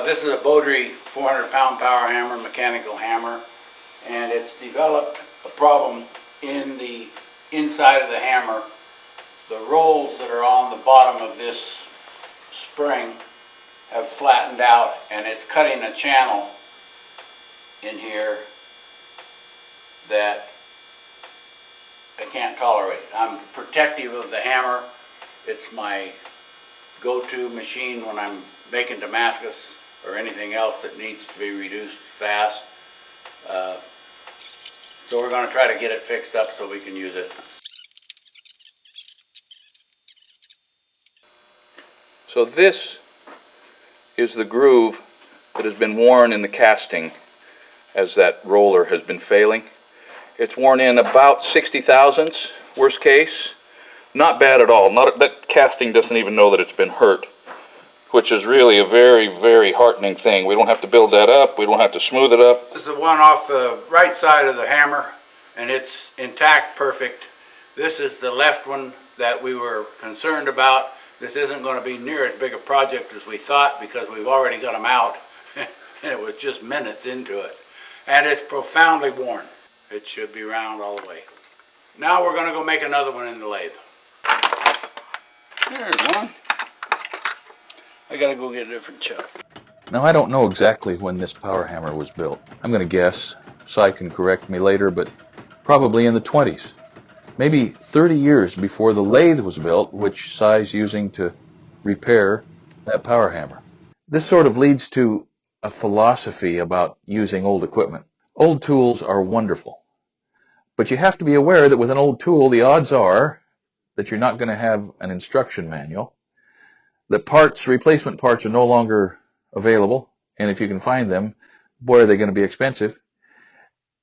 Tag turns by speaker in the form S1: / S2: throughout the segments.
S1: This is a Beaudry 400-pound power hammer, mechanical hammer, and it's developed a problem in the inside of the hammer. The rolls that are on the bottom of this spring have flattened out, and it's cutting a channel in here that I can't tolerate. I'm protective of the hammer. It's my go-to machine when I'm making Damascus or anything else that needs to be reduced fast. So we're going to try to get it fixed up so we can use it.
S2: So this is the groove that has been worn in the casting as that roller has been failing. It's worn in about 60 thousandths, worst case. Not bad at all. That casting doesn't even know that it's been hurt, which is really a very, very heartening thing. We don't have to build that up. We don't have to smooth it up.
S1: This is the one off the right side of the hammer, and it's intact, perfect. This is the left one that we were concerned about. This isn't going to be near as big a project as we thought because we've already got them out, and it was just minutes into it. And it's profoundly worn. It should be round all the way. Now we're going to go make another one in the lathe. There's one. I gotta go get a different chuck.
S2: Now I don't know exactly when this power hammer was built. I'm going to guess, Cy can correct me later, but probably in the 20s. Maybe 30 years before the lathe was built, which Cy's using to repair that power hammer. This sort of leads to a philosophy about using old equipment. Old tools are wonderful, but you have to be aware that with an old tool, the odds are that you're not going to have an instruction manual, that replacement parts are no longer available, and if you can find them, boy, are they going to be expensive,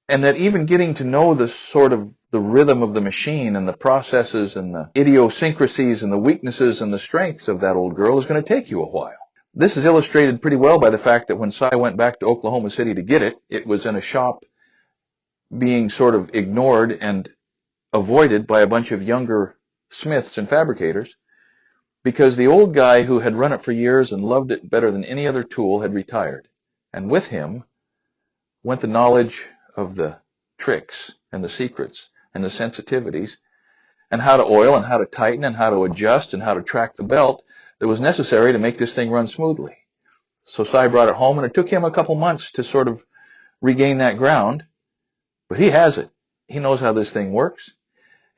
S2: and that even getting to know the rhythm of the machine and the processes and the idiosyncrasies and the weaknesses and the strengths of that old girl is going to take you a while. This is illustrated pretty well by the fact that when Cy went back to Oklahoma City to get it, it was in a shop being sort of ignored and avoided by a bunch of younger smiths and fabricators, because the old guy who had run it for years and loved it better than any other tool had retired. And with him went the knowledge of the tricks and the secrets and the sensitivities and how to oil and how to tighten and how to adjust and how to track the belt that was necessary to make this thing run smoothly. So Cy brought it home, and it took him a couple months to sort of regain that ground, but he has it. He knows how this thing works.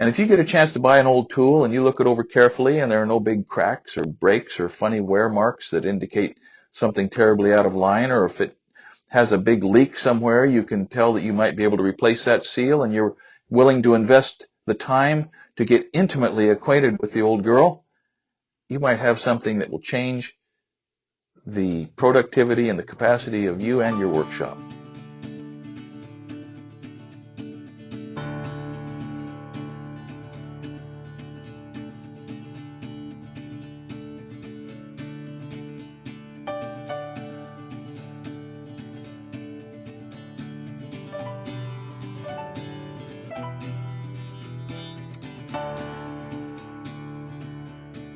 S2: And if you get a chance to buy an old tool and you look it over carefully and there are no big cracks or breaks or funny wear marks that indicate something terribly out of line, or if it has a big leak somewhere, you can tell that you might be able to replace that seal, and you're willing to invest the time to get intimately acquainted with the old girl, you might have something that will change the productivity and the capacity of you and your workshop.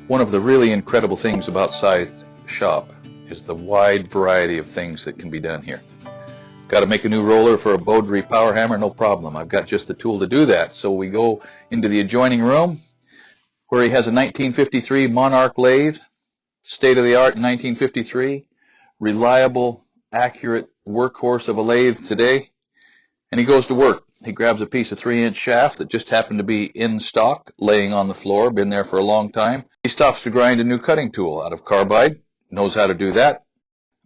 S2: One of the really incredible things about Cy's shop is the wide variety of things that can be done here. Got to make a new roller for a Beaudry Power Hammer? No problem. I've got just the tool to do that. So we go into the adjoining room where he has a 1953 Monarch lathe, state-of-the-art 1953, reliable, accurate workhorse of a lathe today, and he goes to work. He grabs a piece of 3-inch shaft that just happened to be in stock, laying on the floor, been there for a long time. He stops to grind a new cutting tool out of carbide, knows how to do that.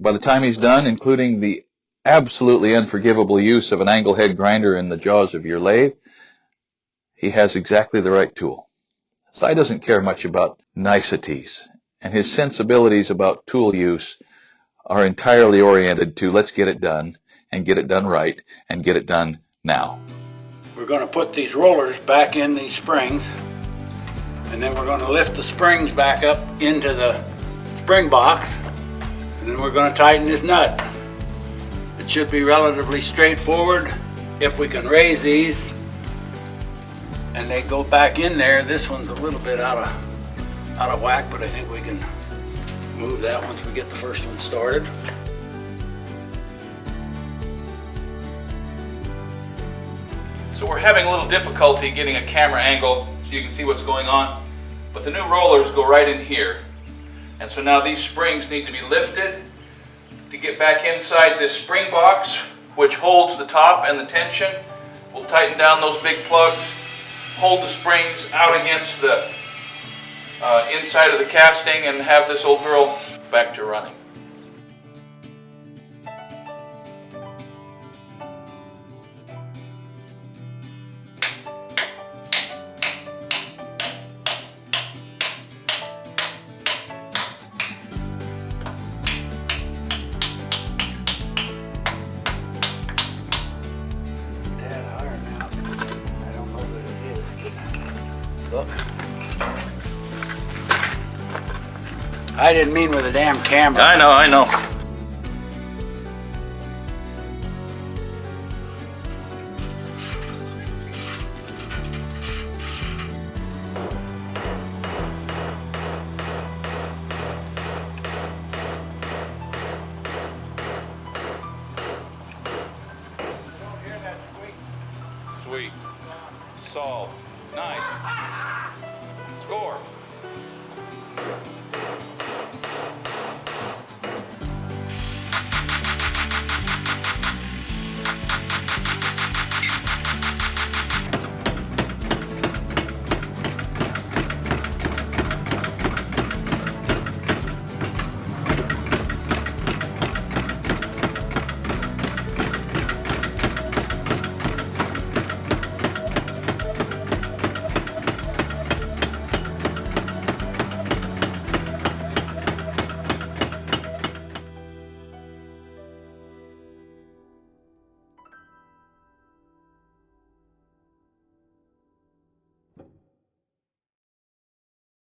S2: By the time he's done, including the absolutely unforgivable use of an angle head grinder in the jaws of your lathe, he has exactly the right tool. Cy doesn't care much about niceties, and his sensibilities about tool use are entirely oriented to let's get it done, and get it done right, and get it done now.
S1: We're going to put these rollers back in these springs, and then we're going to lift the springs back up into the spring box, and then we're going to tighten this nut. It should be relatively straightforward if we can raise these and they go back in there. This one's a little bit out of whack, but I think we can move that once we get the first one started.
S3: So we're having a little difficulty getting a camera angle so you can see what's going on, but the new rollers go right in here. And so now these springs need to be lifted to get back inside this spring box, which holds the top and the tension. We'll tighten down those big plugs, hold the springs out against the inside of the casting, and have this old girl back to running.
S1: Look. I didn't mean with a damn camera.
S3: I know. Sweet. Solved.